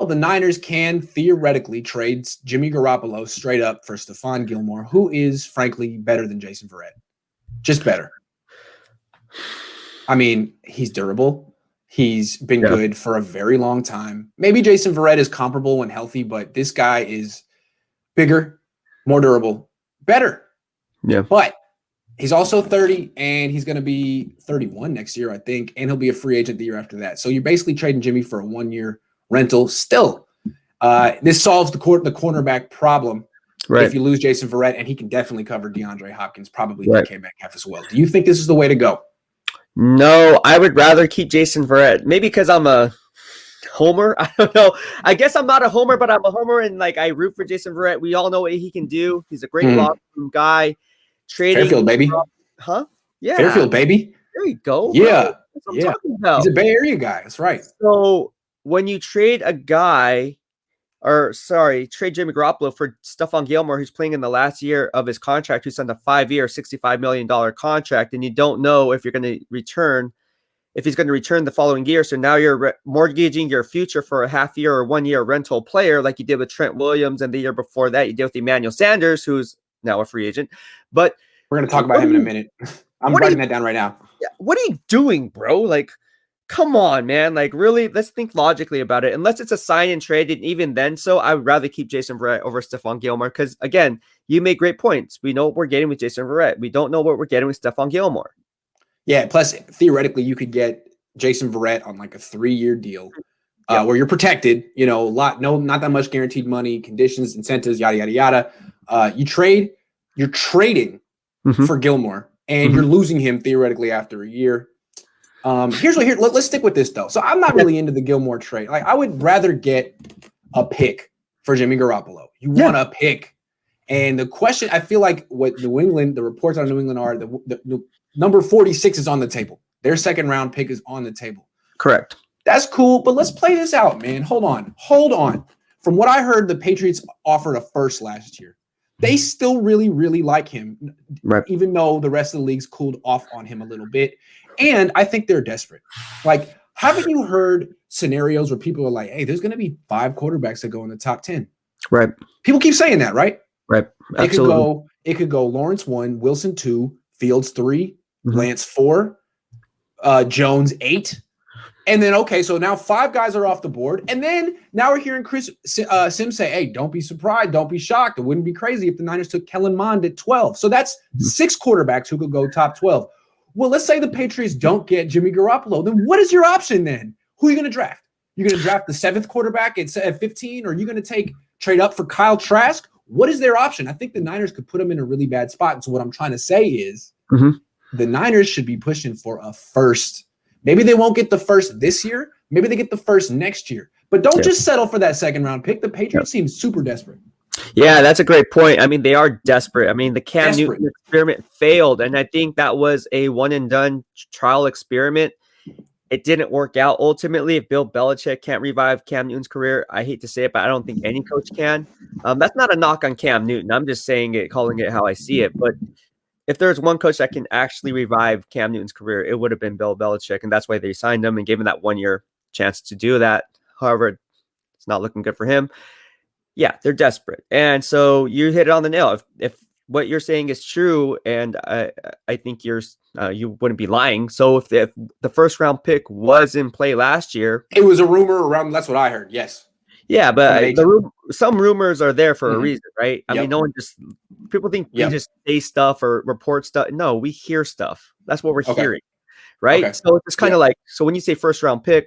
the Niners can theoretically trade Jimmy Garoppolo straight up for Stephon Gilmore, who is, frankly, better than Jason Verrett. Just better. I mean, he's durable. He's been good for a very long time. Maybe Jason Verrett is comparable when healthy, but this guy is bigger, more durable, better. Yeah. But he's also 30, and he's going to be 31 next year, I think, and he'll be a free agent the year after that. So you're basically trading Jimmy for a 1-year rental. Still, this solves the cornerback problem. Right. If you lose Jason Verrett, and he can definitely cover DeAndre Hopkins, probably DK Metcalf as well. Do you think this is the way to go? No, I would rather keep Jason Verrett. Maybe because I'm a homer. I don't know. I guess I'm not a homer, but I'm a homer, and like I root for Jason Verrett. We all know what he can do. He's a great locker room guy. Trading Fairfield, baby. Huh? Yeah. Fairfield, baby. There you go. Yeah. That's what I'm talking about. He's a Bay Area guy. That's right. So when you trade a guy, trade Jimmy Garoppolo for Stephon Gilmore, who's playing in the last year of his contract, who signed a 5-year, $65 million contract, and you don't know if you're going to return, if he's going to return the following year. So now you're mortgaging your future for a half-year or 1-year rental player, like you did with Trent Williams, and the year before that you did with Emmanuel Sanders, who's now a free agent. But we're going to talk about him in a minute. I'm writing that down right now. What are you doing, bro? Like, come on, man. Like, really, let's think logically about it. Unless it's a sign and trade, and even then, so I would rather keep Jason Verrett over Stephon Gilmore because, again, you make great points. We know what we're getting with Jason Verrett. We don't know what we're getting with Stephon Gilmore. Yeah, plus, theoretically, you could get Jason Verrett on like a 3-year deal where you're protected, not that much guaranteed money, conditions, incentives, yada, yada, yada. You're trading for Gilmore, and you're losing him theoretically after a year. Let's stick with this though. So I'm not really into the Gilmore trade. Like I would rather get a pick for Jimmy Garoppolo. You want a pick, and the question I feel like what New England, the reports on New England are the number 46 is on the table. Their second round pick is on the table. Correct. That's cool, but let's play this out, man. Hold on. From what I heard, the Patriots offered a first last year. They still really, really like him, even though the rest of the league's cooled off on him a little bit. And I think they're desperate. Like, haven't you heard scenarios where people are like, hey, there's going to be 5 quarterbacks that go in the top 10? Right. People keep saying that, right? Right. Absolutely. It could go Lawrence 1, Wilson 2, Fields 3, Lance 4, Jones 8. And then, okay, so now 5 guys are off the board. And then now we're hearing Chris Sims say, hey, don't be surprised. Don't be shocked. It wouldn't be crazy if the Niners took Kellen Mond at 12. So that's 6 quarterbacks who could go top 12. Well, let's say the Patriots don't get Jimmy Garoppolo. Then what is your option then? Who are you going to draft? You're going to draft the 7th quarterback at 15? Or are you going to trade up for Kyle Trask? What is their option? I think the Niners could put them in a really bad spot. And so what I'm trying to say is the Niners should be pushing for a first. Maybe they won't get the first this year. Maybe they get the first next year. But don't just settle for that second-round pick. The Patriots seem super desperate. Yeah, that's a great point. I mean, they are desperate. I mean, the Cam Newton experiment failed, and I think that was a one-and-done trial experiment. It didn't work out ultimately. If Bill Belichick can't revive Cam Newton's career, I hate to say it, but I don't think any coach can. That's not a knock on Cam Newton. I'm just saying it, calling it how I see it. But if there's one coach that can actually revive Cam Newton's career, it would have been Bill Belichick, and that's why they signed him and gave him that 1-year chance to do that. However, it's not looking good for him. Yeah, they're desperate. And so you hit it on the nail. If what you're saying is true, and I think you wouldn't be lying. So if the first round pick was in play last year, it was a rumor around. That's what I heard. Yes. Yeah, but some rumors are there for a reason, right? I mean, people think we just say stuff or report stuff. No, we hear stuff. That's what we're hearing, right? Okay. So it's kind of like, so when you say first round pick,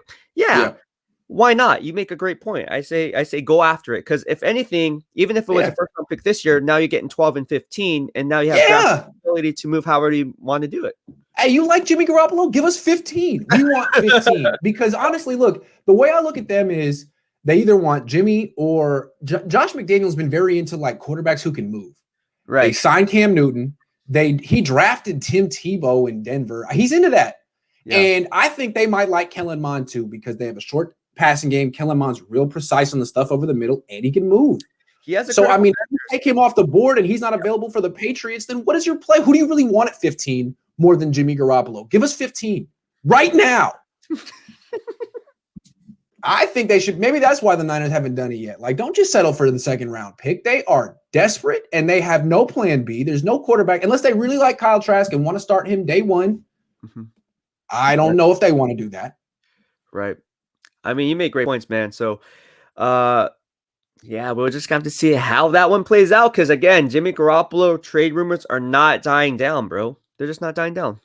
why not? You make a great point. I say go after it, because if anything, even if it was a first round pick this year, now you're getting 12 and 15, and now you have the ability to move however you want to do it. Hey, you like Jimmy Garoppolo? Give us 15. We want 15 because honestly, look, the way I look at them is they either want Jimmy or Josh McDaniel's been very into like quarterbacks who can move. Right. They signed Cam Newton. He drafted Tim Tebow in Denver. He's into that. Yeah. And I think they might like Kellen Mond too, because they have a short passing game. Kellen Mond's real precise on the stuff over the middle, and he can move. So, I mean, if you take him off the board and he's not available for the Patriots, then what is your play? Who do you really want at 15 more than Jimmy Garoppolo? Give us 15 right now. I think they should. Maybe that's why the Niners haven't done it yet. Like, don't just settle for the second round pick. They are desperate and they have no plan B. There's no quarterback unless they really like Kyle Trask and want to start him day one. Mm-hmm. I don't know if they want to do that. Right. I mean, you make great points, man. So, yeah, we'll just have to see how that one plays out. Because again, Jimmy Garoppolo trade rumors are not dying down, bro. They're just not dying down.